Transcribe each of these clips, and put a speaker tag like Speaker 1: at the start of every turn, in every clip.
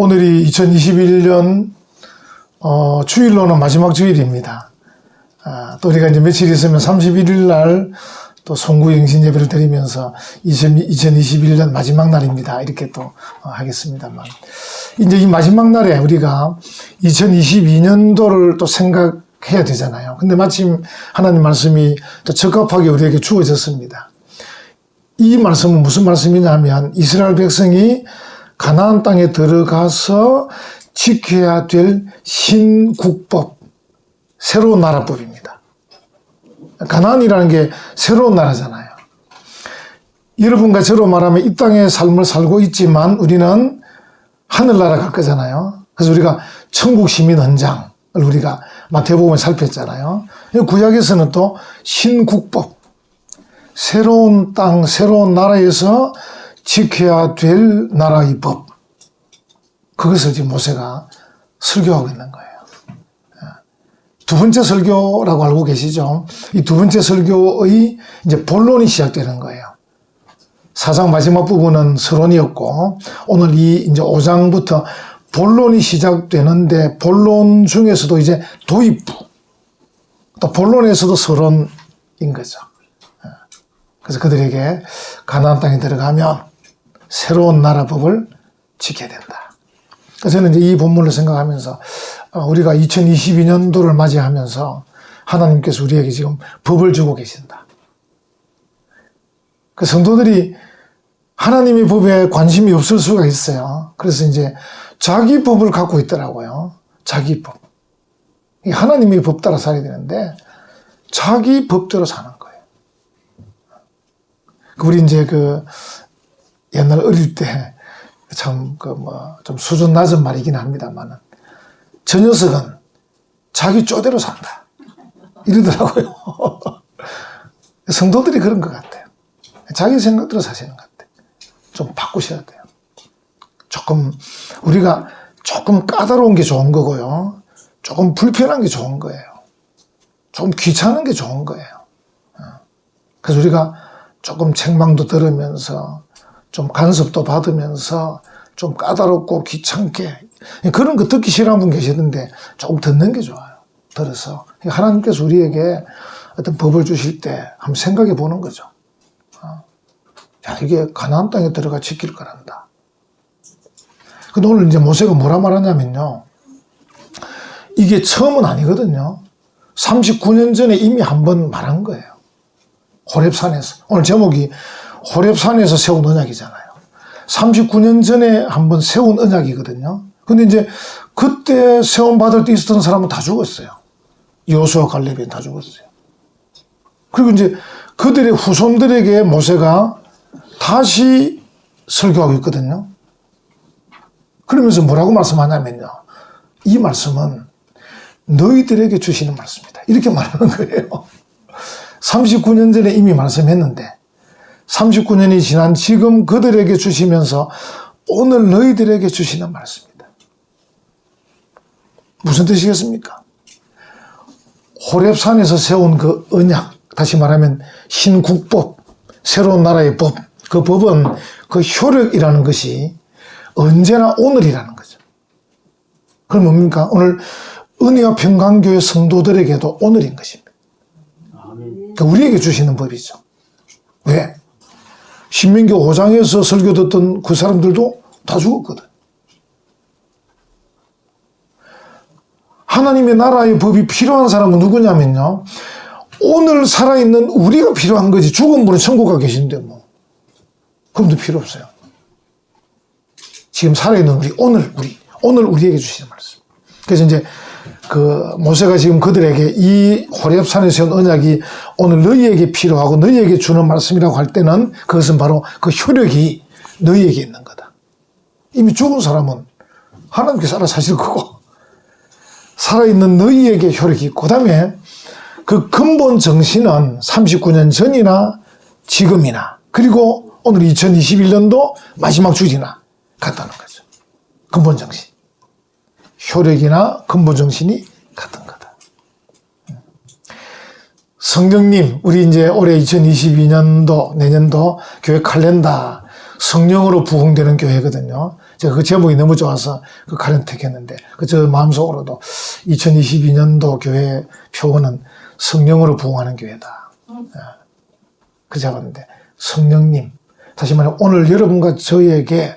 Speaker 1: 오늘이 2021년 주일로는 마지막 주일입니다. 또 우리가 이제 며칠 있으면 31일 날 또 송구영신 예배를 드리면서 2021년 마지막 날입니다. 이렇게 또 하겠습니다만, 이제 이 마지막 날에 우리가 2022년도를 또 생각해야 되잖아요. 근데 마침 하나님 말씀이 또 적합하게 우리에게 주어졌습니다. 이 말씀은 무슨 말씀이냐면, 이스라엘 백성이 가나안 땅에 들어가서 지켜야 될 신국법, 새로운 나라법입니다. 가나안이라는 게 새로운 나라잖아요. 여러분과 저로 말하면 이 땅의 삶을 살고 있지만 우리는 하늘나라 갈 거잖아요. 그래서 우리가 천국 시민 헌장을 우리가 마태복음에 살폈잖아요. 구약에서는 또 신국법, 새로운 땅, 새로운 나라에서 지켜야 될 나라의 법, 그것을 지금 모세가 설교하고 있는 거예요. 두 번째 설교라고 알고 계시죠? 이 두 번째 설교의 이제 본론이 시작되는 거예요. 4장 마지막 부분은 서론이었고, 오늘 이 이제 5장부터 본론이 시작되는데, 본론 중에서도 이제 도입부, 또 본론에서도 서론인 거죠. 그래서 그들에게 가나안 땅에 들어가면 새로운 나라 법을 지켜야 된다. 그래서 저는 이제 이 본문을 생각하면서 우리가 2022년도를 맞이하면서 하나님께서 우리에게 지금 법을 주고 계신다. 그 성도들이 하나님의 법에 관심이 없을 수가 있어요. 그래서 이제 자기 법을 갖고 있더라고요. 자기 법. 하나님의 법 따라 살아야 되는데 자기 법대로 사는 거예요. 우리 이제 옛날 어릴 때 참 좀 수준 낮은 말이긴 합니다만은, 저 녀석은 자기 쪼대로 산다 이러더라고요. 성도들이 그런 것 같아요. 자기 생각대로 사시는 것 같아요. 좀 바꾸셔야 돼요. 우리가 조금 까다로운 게 좋은 거고요, 조금 불편한 게 좋은 거예요. 좀 귀찮은 게 좋은 거예요. 그래서 우리가 조금 책망도 들으면서, 좀 간섭도 받으면서, 좀 까다롭고 귀찮게, 그런 거 듣기 싫어하는 분 계시던데 조금 듣는 게 좋아요. 들어서 하나님께서 우리에게 어떤 법을 주실 때 한번 생각해 보는 거죠. 야, 이게 가나안 땅에 들어가 지킬 거란다. 근데 오늘 이제 모세가 뭐라 말하냐면요, 이게 처음은 아니거든요. 39년 전에 이미 한번 말한 거예요. 호렙산에서. 오늘 제목이 호렙산에서 세운 언약이잖아요. 39년 전에 한번 세운 언약이거든요. 근데 이제 그때 세운 받을 때 있었던 사람은 다 죽었어요. 여호수아 갈렙이 다 죽었어요. 그리고 이제 그들의 후손들에게 모세가 다시 설교하고 있거든요. 그러면서 뭐라고 말씀하냐면요, 이 말씀은 너희들에게 주시는 말씀이다, 이렇게 말하는 거예요. 39년 전에 이미 말씀했는데 39년이 지난 지금 그들에게 주시면서 오늘 너희들에게 주시는 말씀입니다. 무슨 뜻이겠습니까? 호렙산에서 세운 그 언약, 다시 말하면 신국법, 새로운 나라의 법, 그 법은 그 효력이라는 것이 언제나 오늘이라는 거죠. 그럼 뭡니까? 오늘 은혜와 평강교회 성도들에게도 오늘인 것입니다. 그러니까 우리에게 주시는 법이죠. 왜? 신명기 5장에서 설교 듣던 그 사람들도 다 죽었거든. 하나님의 나라의 법이 필요한 사람은 누구냐면요, 오늘 살아있는 우리가 필요한 거지. 죽은 분은 천국 가 계신데 뭐 그럼도 필요 없어요. 지금 살아있는 오늘 우리에게 주시는 말씀. 그래서 이제 모세가 지금 그들에게 이 호렙산에 세운 언약이 오늘 너희에게 필요하고 너희에게 주는 말씀이라고 할 때는 그것은 바로 그 효력이 너희에게 있는 거다. 이미 죽은 사람은 하나님께서 알아서 하실 거고, 살아있는 너희에게 효력이 있고, 그 다음에 그 근본 정신은 39년 전이나 지금이나, 그리고 오늘 2021년도 마지막 주일이나 같다는 거죠. 근본 정신. 효력이나 근본 정신이 같은 거다. 성령님, 우리 이제 올해 2022년도, 내년도 교회 칼렌더 성령으로 부흥되는 교회거든요. 제가 그 제목이 너무 좋아서 그 가령 택했는데, 저 마음속으로도 2022년도 교회 표어는 성령으로 부흥하는 교회다. 그 잡았는데, 성령님. 다시 말해, 오늘 여러분과 저에게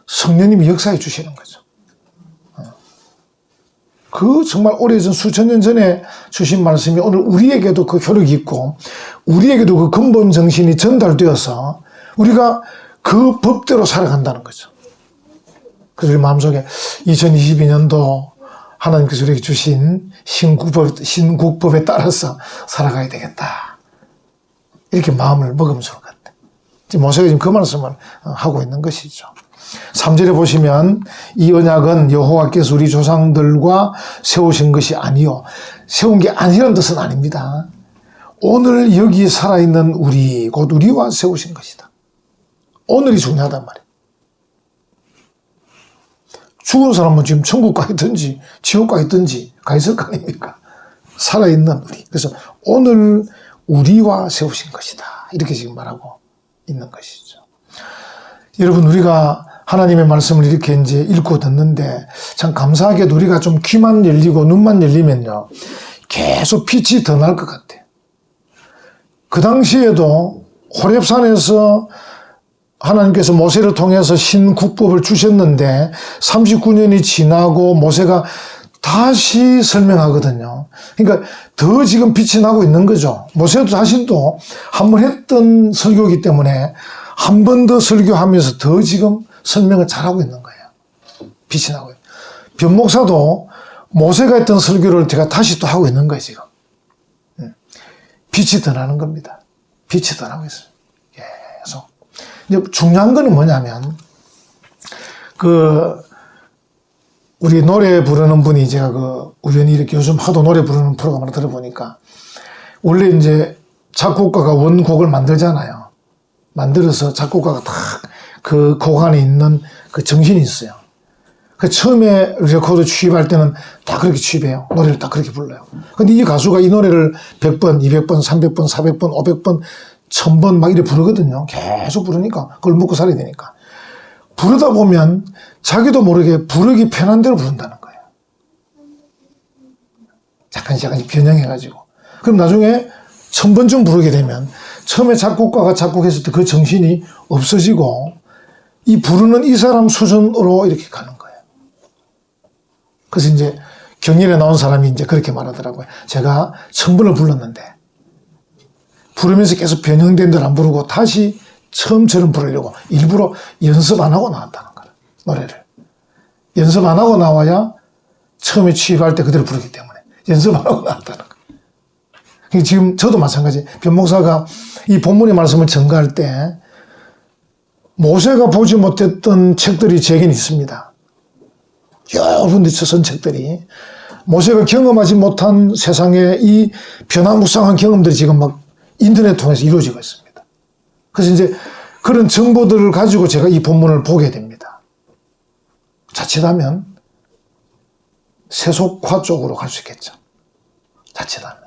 Speaker 1: 성령님이 역사해 주시는 거죠. 그 정말 오래전 수천 년 전에 주신 말씀이 오늘 우리에게도 그 효력이 있고, 우리에게도 그 근본 정신이 전달되어서 우리가 그 법대로 살아간다는 거죠. 그래서 우리 마음속에 2022년도 하나님께서 우리에게 주신 신국법에 따라서 살아가야 되겠다. 이렇게 마음을 먹으면 좋을 것 같아요. 지금 모세가 지금 그 말씀을 하고 있는 것이죠. 3절에 보시면 이 언약은 여호와께서 우리 조상들과 세우신 것이 아니요. 세운 게 아니라는 뜻은 아닙니다. 오늘 여기 살아있는 우리, 곧 우리와 세우신 것이다. 오늘이 중요하단 말이에요. 죽은 사람은 지금 천국 가 있든지 지옥 가 있든지 가 있을 거 아닙니까? 살아있는 우리. 그래서 오늘 우리와 세우신 것이다. 이렇게 지금 말하고 있는 것이죠. 여러분, 우리가 하나님의 말씀을 이렇게 이제 읽고 듣는데 참 감사하게도 우리가 좀 귀만 열리고 눈만 열리면요, 계속 빛이 더 날 것 같아요. 그 당시에도 호렙산에서 하나님께서 모세를 통해서 신국법을 주셨는데 39년이 지나고 모세가 다시 설명하거든요. 그러니까 더 지금 빛이 나고 있는 거죠. 모세도 자신도 한 번 했던 설교이기 때문에 한 번 더 설교하면서 더 지금 설명을 잘하고 있는 거예요. 빛이 나고 있는. 변목사도 모세가 했던 설교를 제가 다시 또 하고 있는 거예요, 지금. 빛이 더 나는 겁니다. 빛이 더 나고 있어요. 계속. 이제 중요한 거는 뭐냐면, 우리 노래 부르는 분이 제가 우연히 이렇게 요즘 하도 노래 부르는 프로그램을 들어보니까, 원래 이제 작곡가가 원곡을 만들잖아요. 만들어서 작곡가가 딱 그 곡 안에 있는 그 정신이 있어요. 그 처음에 레코드 취입할 때는 다 그렇게 취입해요. 노래를 다 그렇게 불러요. 근데 이 가수가 이 노래를 100번, 200번, 300번, 400번, 500번, 1000번 막 이렇게 부르거든요. 계속 부르니까. 그걸 먹고 살아야 되니까. 부르다 보면 자기도 모르게 부르기 편한 대로 부른다는 거예요. 약간씩 변형해가지고. 그럼 나중에 1000번쯤 부르게 되면 처음에 작곡가가 작곡했을 때 그 정신이 없어지고 이 부르는 이 사람 수준으로 이렇게 가는 거예요. 그래서 이제 경연에 나온 사람이 이제 그렇게 말하더라고요. 제가 1000번을 불렀는데 부르면서 계속 변형된 대로 안 부르고 다시 처음처럼 부르려고 일부러 연습 안 하고 나왔다는 거예요. 노래를. 연습 안 하고 나와야 처음에 취입할 때 그대로 부르기 때문에 연습 안 하고 나왔다는 거예요. 지금 저도 마찬가지. 변목사가 이 본문의 말씀을 전가할 때 모세가 보지 못했던 책들이 제게는 있습니다. 여러 군데 쓴 책들이. 모세가 경험하지 못한 세상의 이 변화무쌍한 경험들이 지금 막 인터넷 통해서 이루어지고 있습니다. 그래서 이제 그런 정보들을 가지고 제가 이 본문을 보게 됩니다. 자칫하면 세속화 쪽으로 갈 수 있겠죠. 자칫하면.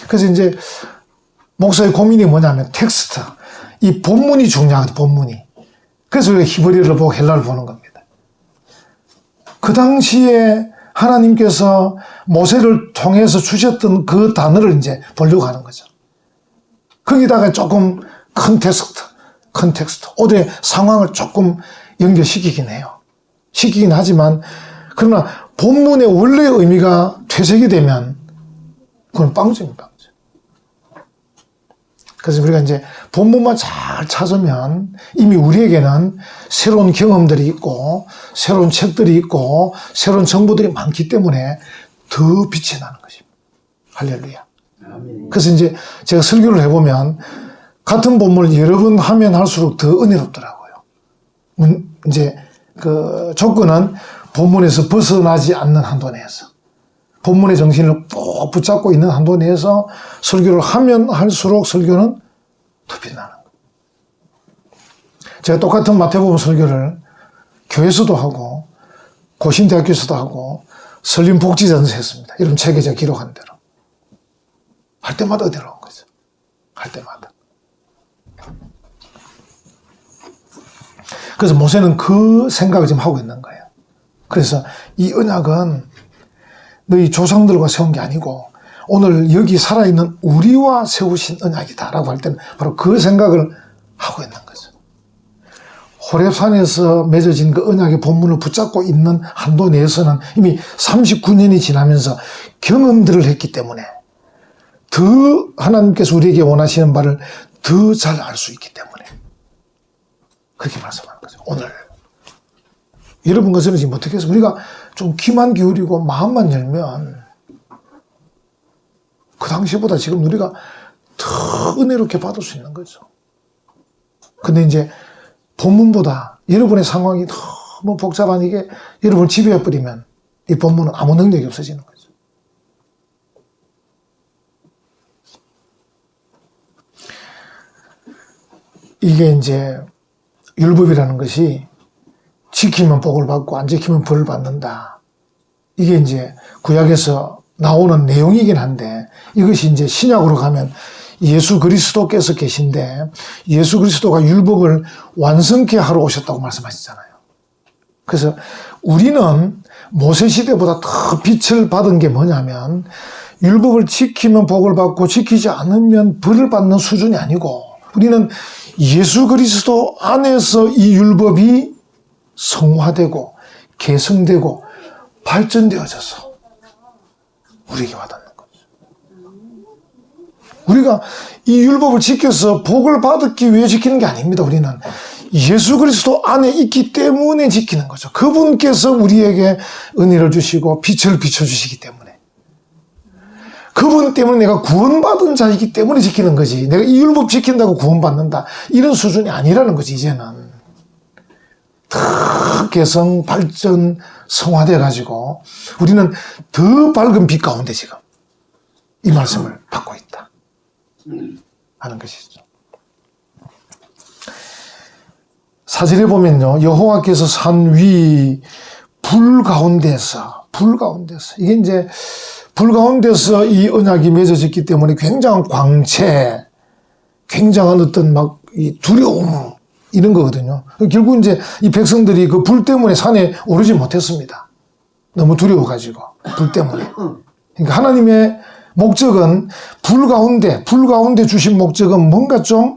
Speaker 1: 그래서 이제 목사의 고민이 뭐냐면 텍스트. 이 본문이 중요하거든요. 본문이. 그래서 우리가 히브리어를 보고 헬라를 보는 겁니다. 그 당시에 하나님께서 모세를 통해서 주셨던 그 단어를 이제 보려고 하는 거죠. 거기다가 조금 컨텍스트, 오늘의 상황을 조금 연결시키긴 해요. 시키긴 하지만, 그러나 본문의 원래의 의미가 퇴색이 되면, 그건 빵점입니다. 그래서 우리가 이제 본문만 잘 찾으면 이미 우리에게는 새로운 경험들이 있고, 새로운 책들이 있고, 새로운 정보들이 많기 때문에 더 빛이 나는 것입니다. 할렐루야. 그래서 이제 제가 설교를 해보면 같은 본문을 여러 번 하면 할수록 더 은혜롭더라고요. 이제 그 조건은 본문에서 벗어나지 않는 한도 내에서, 본문의 정신을 꼭 붙잡고 있는 한도 내에서 설교를 하면 할수록 설교는 더 빛나는 거예요. 제가 똑같은 마태복음 설교를 교회에서도 하고 고신대학교에서도 하고 설림복지전에서 했습니다. 이런 책에 제가 기록한 대로. 할 때마다 어디로 온 거죠. 할 때마다. 그래서 모세는 그 생각을 지금 하고 있는 거예요. 그래서 이 언약은 너희 조상들과 세운 게 아니고 오늘 여기 살아있는 우리와 세우신 언약이다라고 할 때는 바로 그 생각을 하고 있는 거죠. 호렙산에서 맺어진 그 언약의 본문을 붙잡고 있는 한도 내에서는 이미 39년이 지나면서 경험들을 했기 때문에 더 하나님께서 우리에게 원하시는 바를 더 잘 알 수 있기 때문에 그렇게 말씀하는 거죠. 오늘 여러분과 저는 지금 어떻게 해서 우리가 좀 귀만 기울이고 마음만 열면 그 당시보다 지금 우리가 더 은혜롭게 받을 수 있는 거죠. 근데 이제 본문보다 여러분의 상황이 너무 복잡한 이게 여러분을 지배해버리면 이 본문은 아무 능력이 없어지는 거죠. 이게 이제 율법이라는 것이 지키면 복을 받고 안 지키면 벌을 받는다. 이게 이제 구약에서 나오는 내용이긴 한데 이것이 이제 신약으로 가면 예수 그리스도께서 계신데 예수 그리스도가 율법을 완성케 하러 오셨다고 말씀하시잖아요. 그래서 우리는 모세 시대보다 더 빛을 받은 게 뭐냐면 율법을 지키면 복을 받고 지키지 않으면 벌을 받는 수준이 아니고 우리는 예수 그리스도 안에서 이 율법이 성화되고 개성되고 발전되어져서 우리에게 와닿는 거죠. 우리가 이 율법을 지켜서 복을 받기 위해 지키는 게 아닙니다. 우리는 예수 그리스도 안에 있기 때문에 지키는 거죠. 그분께서 우리에게 은혜를 주시고 빛을 비춰주시기 때문에 그분 때문에 내가 구원받은 자이기 때문에 지키는 거지 내가 이 율법 지킨다고 구원받는다 이런 수준이 아니라는 거지. 이제는 더 개성 발전 성화돼 가지고 우리는 더 밝은 빛 가운데 지금 이 말씀을 받고 있다 하는 것이죠. 사절에 보면요, 여호와께서 산 위 불 가운데서 이게 이제 불 가운데서 이 언약이 맺어졌기 때문에 굉장한 광채, 굉장한 어떤 막 이 두려움 이런 거거든요. 결국 이제 이 백성들이 그 불 때문에 산에 오르지 못했습니다. 너무 두려워가지고 불 때문에. 그러니까 하나님의 목적은 불 가운데 주신 목적은 뭔가 좀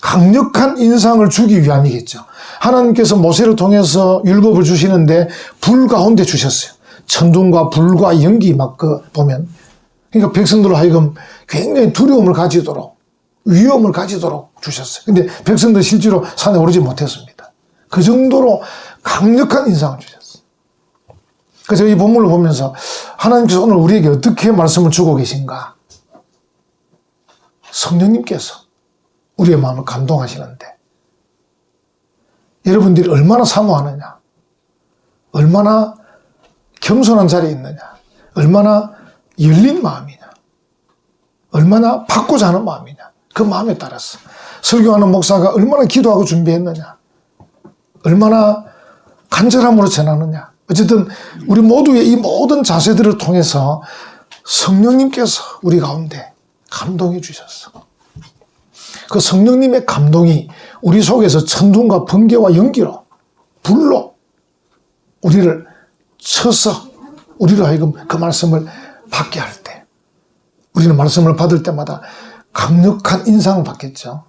Speaker 1: 강력한 인상을 주기 위함이겠죠. 하나님께서 모세를 통해서 율법을 주시는데 불 가운데 주셨어요. 천둥과 불과 연기 막 보면. 그러니까 백성들로 하여금 굉장히 두려움을 가지도록 위험을 가지도록 주셨어요. 근데 백성들 실제로 산에 오르지 못했습니다. 그 정도로 강력한 인상을 주셨어요. 그래서 이 본문을 보면서 하나님께서 오늘 우리에게 어떻게 말씀을 주고 계신가? 성령님께서 우리의 마음을 감동하시는데 여러분들이 얼마나 사모하느냐, 얼마나 겸손한 자리에 있느냐, 얼마나 열린 마음이냐, 얼마나 받고자 하는 마음이냐, 그 마음에 따라서 설교하는 목사가 얼마나 기도하고 준비했느냐, 얼마나 간절함으로 전하느냐. 어쨌든 우리 모두의 이 모든 자세들을 통해서 성령님께서 우리 가운데 감동해 주셨어. 그 성령님의 감동이 우리 속에서 천둥과 번개와 연기로 불로 우리를 쳐서 우리로 하여금 그 말씀을 받게 할 때 우리는 말씀을 받을 때마다 강력한 인상을 받겠죠.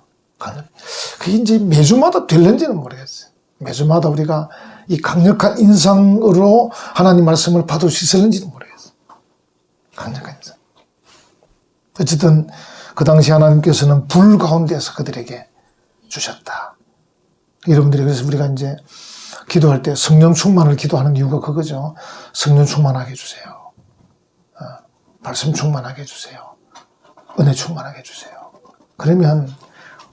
Speaker 1: 그게 이제 매주마다 될는지는 모르겠어요. 매주마다 우리가 이 강력한 인상으로 하나님 말씀을 받을 수 있을는지는 모르겠어요. 강력한 인상. 어쨌든 그 당시 하나님께서는 불 가운데서 그들에게 주셨다. 여러분들이 그래서 우리가 이제 기도할 때 성령 충만을 기도하는 이유가 그거죠. 성령 충만하게 해주세요. 말씀 충만하게 해주세요. 은혜 충만하게 해주세요. 그러면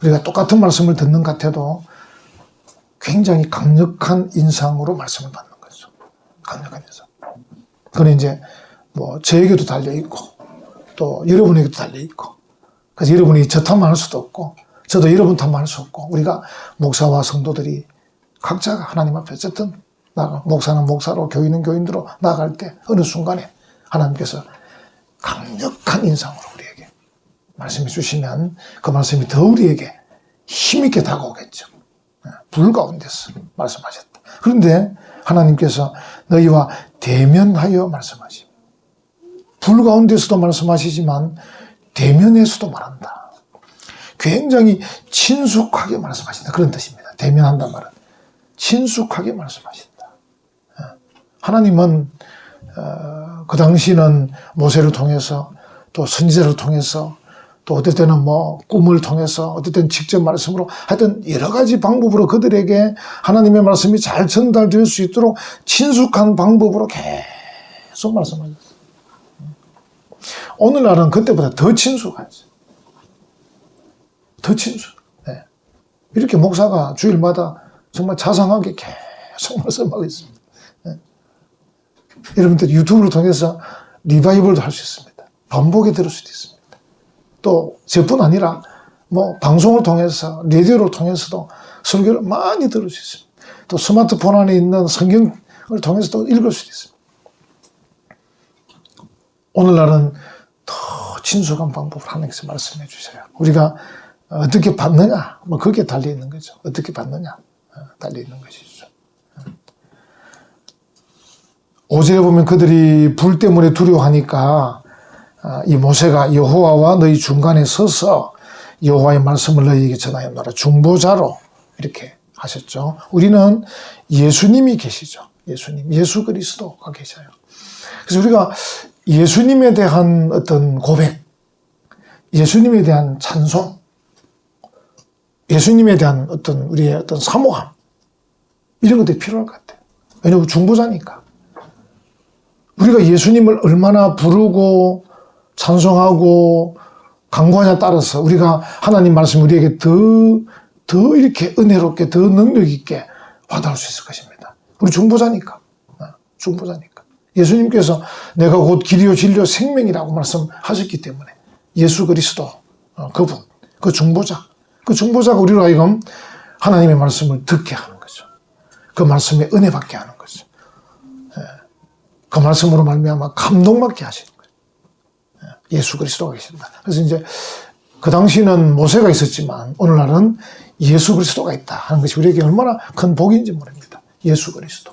Speaker 1: 우리가 똑같은 말씀을 듣는 것 같아도 굉장히 강력한 인상으로 말씀을 받는 거죠. 강력한 인상. 그건 이제 뭐 저에게도 달려있고 또 여러분에게도 달려있고 그래서 여러분이 저 탓만 할 수도 없고 저도 여러분 탓만 할 수 없고 우리가 목사와 성도들이 각자가 하나님 앞에 어쨌든 목사는 목사로 교인은 교인으로 나아갈 때 어느 순간에 하나님께서 강력한 인상으로 우리에게 말씀해 주시면 그 말씀이 더 우리에게 힘있게 다가오겠죠. 불 가운데서 말씀하셨다. 그런데 하나님께서 너희와 대면하여 말씀하십니다. 불 가운데서도 말씀하시지만 대면에서도 말한다. 굉장히 친숙하게 말씀하신다. 그런 뜻입니다. 대면한단 말은 친숙하게 말씀하신다. 하나님은 그 당시는 모세를 통해서 또 선지자를 통해서 또 어떨 때는 뭐 꿈을 통해서 어떨 때는 직접 말씀으로 하여튼 여러 가지 방법으로 그들에게 하나님의 말씀이 잘 전달될 수 있도록 친숙한 방법으로 계속 말씀하셨어요. 오늘날은 그때보다 더 친숙하죠. 더 친숙. 네. 이렇게 목사가 주일마다 정말 자상하게 계속 말씀하고 있습니다. 네. 여러분들 유튜브를 통해서 리바이벌도 할 수 있습니다. 반복에 들을 수도 있습니다. 또 저뿐 아니라 뭐 방송을 통해서 라디오를 통해서도 설교를 많이 들을 수 있습니다. 또 스마트폰 안에 있는 성경을 통해서도 읽을 수도 있습니다. 오늘날은 더 친숙한 방법을 하나님께서 말씀해 주셔요. 우리가 어떻게 받느냐, 뭐 거기에 달려 있는 거죠. 어떻게 받느냐, 달려 있는 것이죠. 5절에 보면 그들이 불 때문에 두려워하니까 이 모세가 여호와와 너희 중간에 서서 여호와의 말씀을 너희에게 전하였노라. 중보자로 이렇게 하셨죠. 우리는 예수님이 계시죠. 예수님, 예수 그리스도가 계셔요. 그래서 우리가 예수님에 대한 어떤 고백, 예수님에 대한 찬송, 예수님에 대한 어떤 우리의 어떤 사모함, 이런 것들이 필요할 것 같아요. 왜냐하면 중보자니까. 우리가 예수님을 얼마나 부르고 찬송하고 간구하냐에 따라서 우리가 하나님 말씀 우리에게 더 이렇게 은혜롭게 더 능력 있게 와닿을 수 있을 것입니다. 우리 중보자니까. 중보자니까. 예수님께서 내가 곧 길이요 진리요 생명이라고 말씀하셨기 때문에 예수 그리스도 그분, 그 중보자가 우리로 하여금 하나님의 말씀을 듣게 하는 거죠. 그 말씀에 은혜 받게 하는 거죠. 그 말씀으로 말미암아 감동받게 하시는 거예요. 예수 그리스도가 계신다. 그래서 이제 그 당시는 모세가 있었지만 오늘날은 예수 그리스도가 있다 하는 것이 우리에게 얼마나 큰 복인지 모릅니다. 예수 그리스도.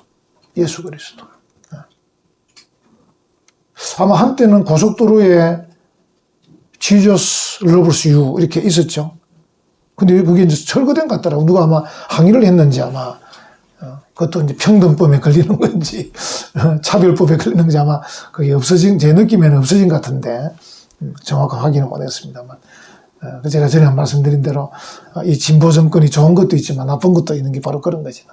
Speaker 1: 아마 한때는 고속도로에 Jesus loves you 이렇게 있었죠. 근데 그게 이제 철거된 것 같더라고. 누가 아마 항의를 했는지 아마 그것도 이제 평등법에 걸리는 건지 차별법에 걸리는 건지 아마 그게 없어진, 제 느낌에는 없어진 것 같은데 정확한 확인은 못했습니다만 제가 전에 말씀드린 대로 이 진보 정권이 좋은 것도 있지만 나쁜 것도 있는 게 바로 그런 거지.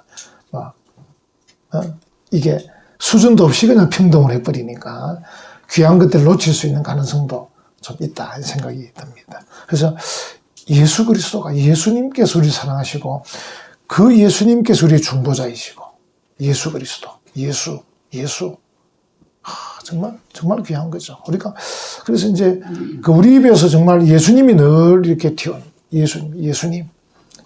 Speaker 1: 이게 수준도 없이 그냥 평등을 해버리니까 귀한 것들을 놓칠 수 있는 가능성도 좀 있다 생각이 듭니다. 그래서 예수 그리스도가 예수님께서 우리를 사랑하시고 그 예수님께서 우리의 중보자이시고 예수 그리스도, 예수 정말 귀한 거죠. 우리가 그래서 이제 그 우리 입에서 정말 예수님이 늘 이렇게 튀어온 예수님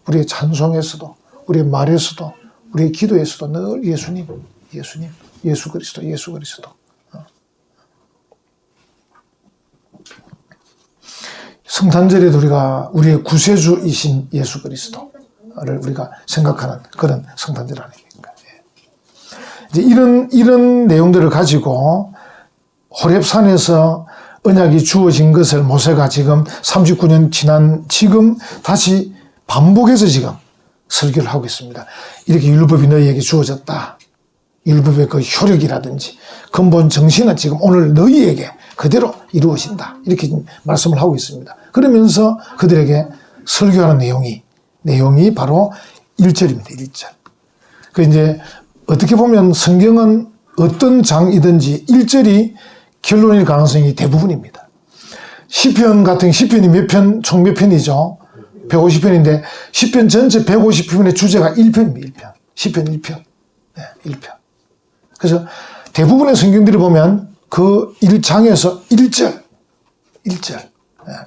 Speaker 1: 우리의 찬송에서도 우리의 말에서도 우리의 기도에서도 늘 예수님 예수 그리스도 성탄절에도 우리가 우리의 구세주이신 예수 그리스도를 우리가 생각하는 그런 성탄절 아닙니까? 이제 이런 내용들을 가지고 호렙산에서 언약이 주어진 것을 모세가 지금 39년 지난 지금 다시 반복해서 지금 설교를 하고 있습니다. 이렇게 율법이 너희에게 주어졌다. 율법의 그 효력이라든지 근본 정신은 지금 오늘 너희에게 그대로 이루어진다. 이렇게 말씀을 하고 있습니다. 그러면서 그들에게 설교하는 내용이 바로 1절입니다. 1절. 그 이제 어떻게 보면 성경은 어떤 장이든지 1절이 결론일 가능성이 대부분입니다. 시편 같은 시편이 총 몇 편이죠? 150편인데 시편 전체 150편의 주제가 1편입니다. 1편. 시편 1편. 네, 1편. 그래서 대부분의 성경들을 보면 그 1장에서 1절.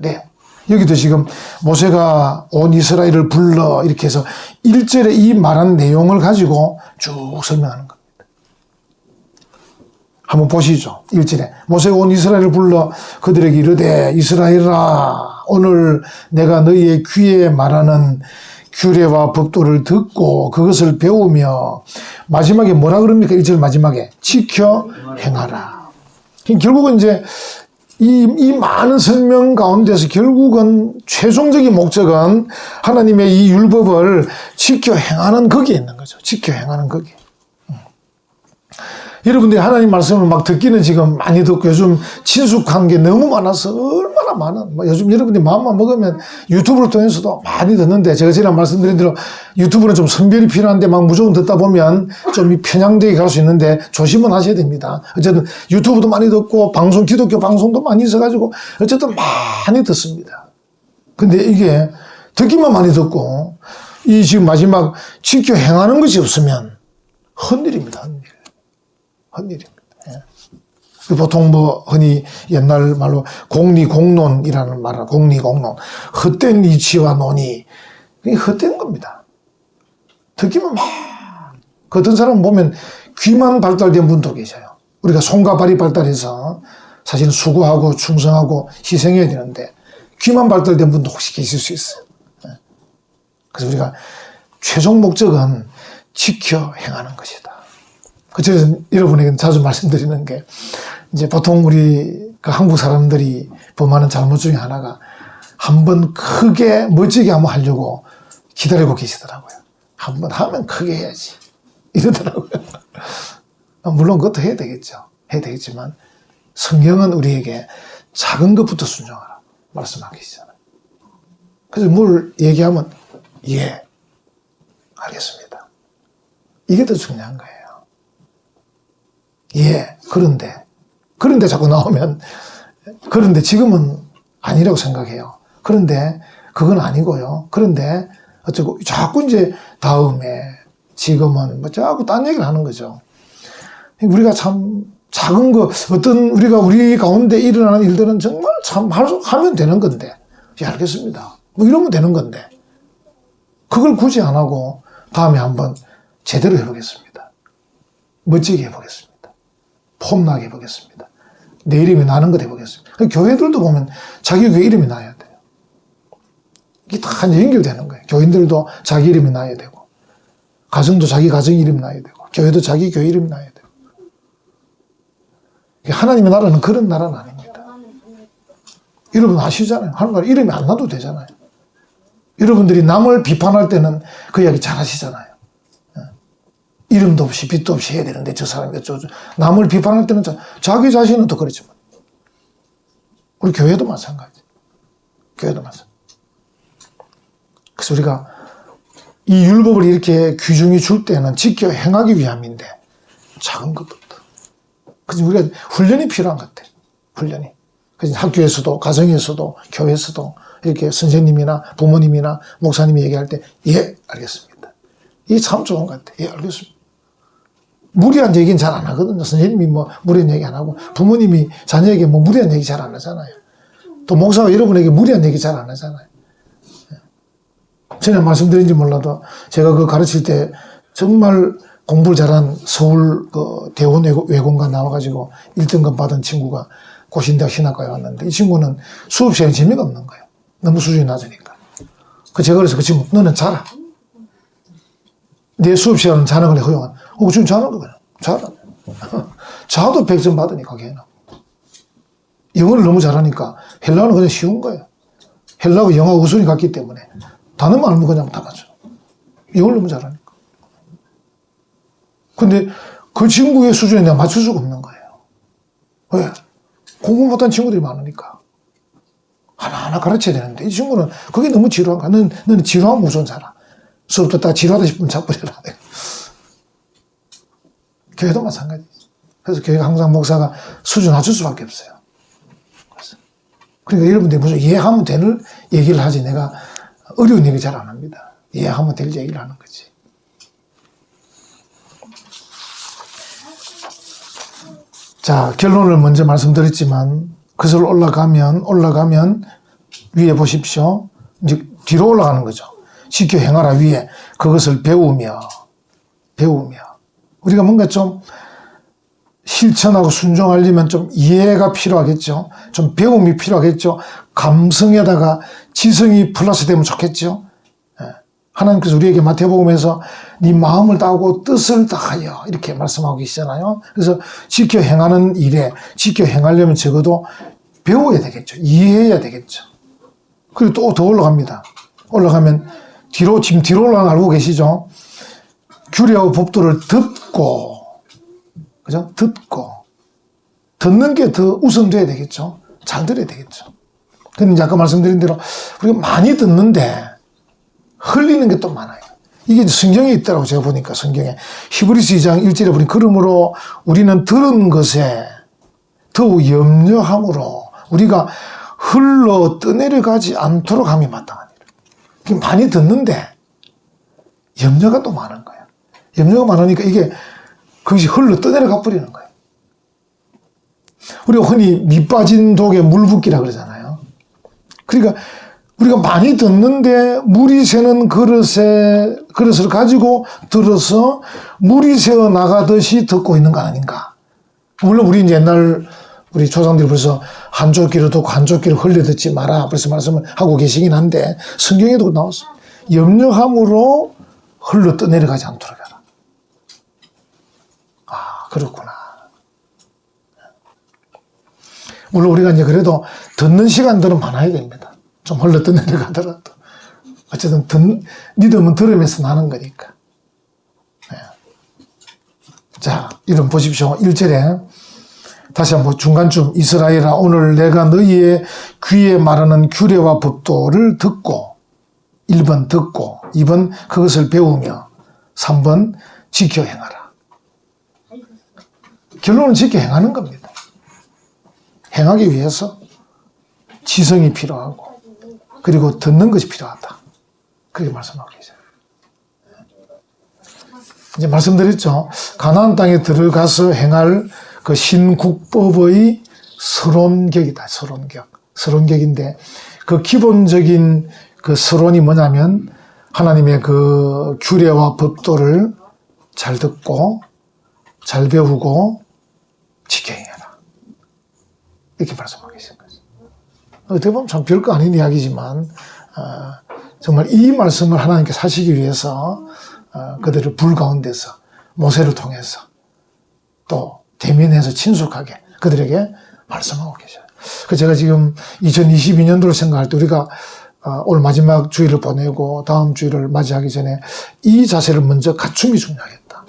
Speaker 1: 네. 여기도 지금 모세가 온 이스라엘을 불러 이렇게 해서 1절에 이 말한 내용을 가지고 쭉 설명하는 겁니다. 한번 보시죠. 1절에 모세가 온 이스라엘을 불러 그들에게 이르되 이스라엘아 오늘 내가 너희의 귀에 말하는 규례와 법도를 듣고 그것을 배우며 마지막에 뭐라 그럽니까? 1절 마지막에 지켜 행하라. 결국은 이제 이 많은 설명 가운데서 결국은 최종적인 목적은 하나님의 이 율법을 지켜 행하는 거기에 있는 거죠. 지켜 행하는 거기. 여러분들이 하나님 말씀을 막 듣기는 지금 많이 듣고 요즘 친숙한 게 너무 많아서 얼마나 많은, 요즘 여러분들이 마음만 먹으면 유튜브를 통해서도 많이 듣는데, 제가 지난 말씀드린 대로 유튜브는 좀 선별이 필요한데 막 무조건 듣다 보면 좀 편향되게 갈 수 있는데 조심은 하셔야 됩니다. 어쨌든 유튜브도 많이 듣고 방송, 기독교 방송도 많이 있어가지고 어쨌든 많이 듣습니다. 근데 이게 듣기만 많이 듣고 이 지금 마지막 지켜 행하는 것이 없으면 헛일입니다. 헛일입니다. 예. 보통 흔히 옛날 말로 공리공론이라는 말을, 공리공론. 헛된 이치와 논의. 그게 헛된 겁니다. 듣기만 막. 그 어떤 사람 보면 귀만 발달된 분도 계셔요. 우리가 손과 발이 발달해서 사실 수고하고 충성하고 희생해야 되는데 귀만 발달된 분도 혹시 계실 수 있어요. 예. 그래서 우리가 최종 목적은 지켜 행하는 것이다. 그래서 여러분에게 자주 말씀드리는 게, 이제 보통 우리 한국 사람들이 범하는 잘못 중에 하나가 한번 크게 멋지게 한번 하려고 기다리고 계시더라고요. 한번 하면 크게 해야지 이러더라고요. 물론 그것도 해야 되겠죠. 해야 되겠지만 성경은 우리에게 작은 것부터 순종하라 말씀하고 계시잖아요. 그래서 뭘 얘기하면 예, 알겠습니다. 이게 더 중요한 거예요. 예, 그런데 자꾸 나오면, 그런데 지금은 아니라고 생각해요. 그런데 그건 아니고요. 그런데 어쩌고 자꾸 이제 다음에, 지금은 뭐 자꾸 딴 얘기를 하는 거죠. 우리가 참 작은 거, 어떤 우리가 우리 가운데 일어나는 일들은 정말 참 하면 되는 건데, 예, 알겠습니다. 뭐 이러면 되는 건데, 그걸 굳이 안 하고 다음에 한번 제대로 해보겠습니다. 멋지게 해보겠습니다. 폼나게 해보겠습니다. 내 이름이 나는 것 해보겠습니다. 교회들도 보면 자기 교회 이름이 나야 돼요. 이게 다 연결되는 거예요. 교인들도 자기 이름이 나야 되고, 가정도 자기 가정 이름이 나야 되고, 교회도 자기 교회 이름이 나야 되고. 하나님의 나라는 그런 나라는 아닙니다. 여러분 아시잖아요. 하나님 나라 이름이 안 나도 되잖아요. 여러분들이 남을 비판할 때는 그 이야기 잘 하시잖아요. 이름도 없이 빛도 없이 해야 되는데 저 사람이 어쩌고 남을 비판할 때는 자기 자신은 또 그렇지만 우리 교회도 마찬가지. 교회도 마찬가지. 그래서 우리가 이 율법을 이렇게 규정해 줄 때는 지켜 행하기 위함인데 작은 것부터. 그래서 우리가 훈련이 필요한 것 같아요. 훈련이. 그래서 학교에서도 가정에서도 교회에서도 이렇게 선생님이나 부모님이나 목사님이 얘기할 때 예, 알겠습니다. 이게 참 좋은 것 같아요. 예, 알겠습니다. 무리한 얘기는 잘 안 하거든요. 선생님이 뭐 무리한 얘기 안 하고, 부모님이 자녀에게 뭐 무리한 얘기 잘 안 하잖아요. 또 목사가 여러분에게 무리한 얘기 잘 안 하잖아요. 전에 말씀드린지 몰라도 제가 그 가르칠 때 정말 공부를 잘한 서울 그 대원 외공관 나와가지고 1등급 받은 친구가 고신대학 신학과에 왔는데, 이 친구는 수업 시간에 재미가 없는 거예요. 너무 수준이 낮으니까. 제가 그래서 그 친구, 너는 자라. 내 수업 시간은 자는 걸 허용한. 지금 자는 거야. 자라. 자도 100점 받으니까, 걔는. 영어를 너무 잘하니까 헬라어는 그냥 쉬운 거예요. 헬라어 영어 우선이 같기 때문에 단어만 알면 그냥 다 맞죠. 영어를 너무 잘하니까. 근데 그 친구의 수준에 내가 맞출 수가 없는 거예요. 왜? 공부 못한 친구들이 많으니까. 하나하나 가르쳐야 되는데, 이 친구는 그게 너무 지루한 거야. 너는 지루하면 우선 자라. 수업 듣다가 지루하다 싶으면 자꾸려라. 교회도 마찬가지죠. 그래서 교회가 항상 목사가 수준 낮출 수밖에 없어요. 그러니까 여러분들이 무슨 이해하면 되는 얘기를 하지, 내가 어려운 얘기 잘 안 합니다. 이해하면 될 얘기를 하는 거지. 자, 결론을 먼저 말씀드렸지만, 그것을 올라가면 위에 보십시오. 이제 뒤로 올라가는 거죠. 지켜 행하라 위에 그것을 배우며 우리가 뭔가 좀 실천하고 순종하려면 좀 이해가 필요하겠죠. 좀 배움이 필요하겠죠. 감성에다가 지성이 플러스 되면 좋겠죠. 하나님께서 우리에게 마태복음에서 네 마음을 다하고 뜻을 다하여 이렇게 말씀하고 계시잖아요. 그래서 지켜 행하는 일에 지켜 행하려면 적어도 배워야 되겠죠. 이해해야 되겠죠. 그리고 또 더 올라갑니다. 올라가면 지금 뒤로 올라가는 거 알고 계시죠? 규례와 법도를 듣고, 그죠? 듣고. 듣는 게 더 우선돼야 되겠죠. 잘 들어야 되겠죠. 근데 이제 아까 말씀드린 대로 우리가 많이 듣는데 흘리는 게 또 많아요. 이게 성경에 있더라고, 제가 보니까 성경에. 히브리서 2장 1절에 보니 그러므로 우리는 들은 것에 더욱 염려함으로 우리가 흘러 떠내려가지 않도록 함이 마땅하니라. 많이 듣는데 염려가 또 많은 거예요. 염려가 많으니까 이게 그것이 흘러 떠내려가 버리는 거예요. 우리가 흔히 밑 빠진 독에 물 붓기라 그러잖아요. 그러니까 우리가 많이 듣는데 물이 새는 그릇을 가지고 들어서 물이 새어 나가듯이 듣고 있는 거 아닌가. 물론 우리 옛날 우리 조상들이 벌써 한 조끼를 듣고 한 조끼를 흘려 듣지 마라 벌써 말씀을 하고 계시긴 한데 성경에도 나왔습니다. 염려함으로 흘러 떠내려가지 않도록 해라. 아, 그렇구나. 물론 우리가 이제 그래도 듣는 시간들은 많아야 됩니다. 좀 흘러 떠내려가더라도. 어쨌든 믿음은 들으면서 나는 거니까. 네. 자, 이런 보십시오. 1절에 다시 한번 중간쯤 이스라엘아 오늘 내가 너희의 귀에 말하는 규례와 법도를 듣고 1번 듣고 2번 그것을 배우며 3번 지켜 행하라. 결론은 지켜 행하는 겁니다. 행하기 위해서 지성이 필요하고 그리고 듣는 것이 필요하다. 그렇게 말씀하고 계세요. 이제 말씀드렸죠. 가나안 땅에 들어가서 행할 그 신국법의 서론격이다. 서론격인데 그 기본적인 그 서론이 뭐냐면 하나님의 그 규례와 법도를 잘 듣고 잘 배우고 지켜 행해라. 이렇게 말씀하고 계신 거죠. 어떻게 보면 참 별거 아닌 이야기지만 정말 이 말씀을 하나님께서 하시기 위해서 그들을 불 가운데서 모세를 통해서 또 대면해서 친숙하게 그들에게 말씀하고 계셔요. 제가 지금 2022년도를 생각할 때 우리가 올 마지막 주일을 보내고 다음 주일을 맞이하기 전에 이 자세를 먼저 갖춤이 중요하겠다.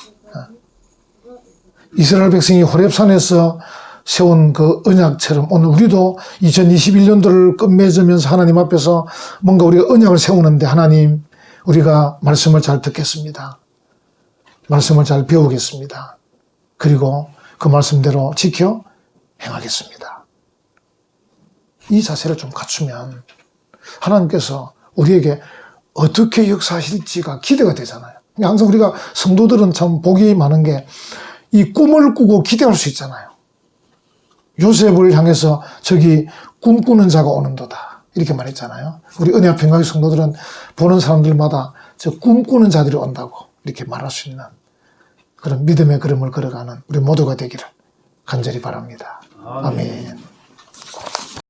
Speaker 1: 이스라엘 백성이 호렙산에서 세운 그 언약처럼 오늘 우리도 2021년도를 끝맺으면서 하나님 앞에서 뭔가 우리가 언약을 세우는데 하나님 우리가 말씀을 잘 듣겠습니다. 말씀을 잘 배우겠습니다. 그리고 그 말씀대로 지켜 행하겠습니다. 이 자세를 좀 갖추면 하나님께서 우리에게 어떻게 역사하실지가 기대가 되잖아요. 항상 우리가 성도들은 참 복이 많은 게 이 꿈을 꾸고 기대할 수 있잖아요. 요셉을 향해서 저기 꿈꾸는 자가 오는도다 이렇게 말했잖아요. 우리 은혜와 평강의 성도들은 보는 사람들마다 저 꿈꾸는 자들이 온다고 이렇게 말할 수 있는 그런 믿음의 걸음을 걸어가는 우리 모두가 되기를 간절히 바랍니다. 아멘.